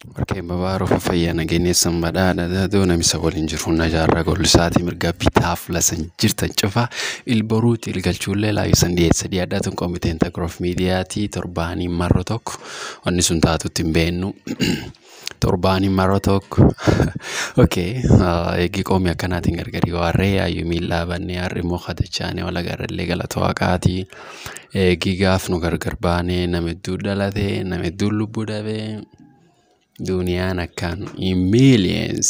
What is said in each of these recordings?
Markee babaaroo fayyana geessan badhaadha doonamisa waliin jiru najaarraa gollisaati mirga bitaaf lasan jirtan cufa ilboruuti ilgalchuullee laayisan dhiyeessa dhiyaadhaatuun qommiteenta GOROFF Mediaatii torbaanii marro tokko wanni sun taatutti hin beennu torbaanii marro tokko eegi qommii akkanaatiin gargarii waarree ayyuu miillaa bannee harri immoo katachaanii wala garallee galata waaqaatii eegi gaaf nu gargar baanee namidduu dhalatee namidduu lubbuu dhabee Duniyaan akkaan in millions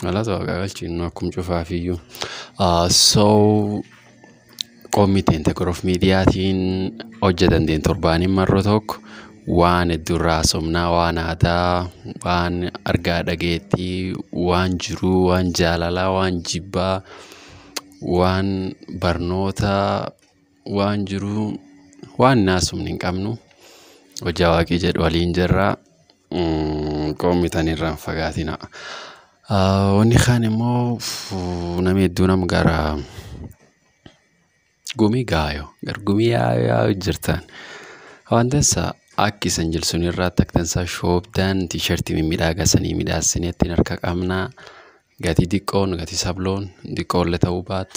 galata waaqaa galchiinu akkum cufaafiyyuu so qommiteenta GOROFF Mediaatiin hojjetan torbaanii marro tokko waan duraa somnaa waan aadaa waan Argaa-dhageettii waan jiruu waan jaalalaa waan jibbaa waan barnoota waan jiruu waan naasumni hin qabnu hojjaa waaqii jedhu waliin jirra qommitan irraan fagaatina wanni kaan immoo namni hedduu nam gara gumii gaayo gar gumii yaa'u jirtan waan dessa akki san jilsun irraa taktansaa shoobdaan tiishartii mimmiidhaagasanii midhaasanii ittiin harka qabnaa gatii diqqoon gatii sabloon diqqoollee ta'uu baat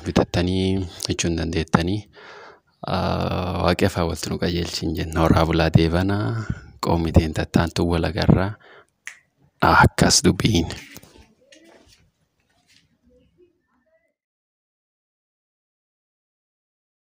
bitattanii jechuun dandeettanii waaqee afaan waltu nu qajeelchin jenna Horaa bulaa deebanaa qommiteenta taantu wala garraa akkas dubbiin.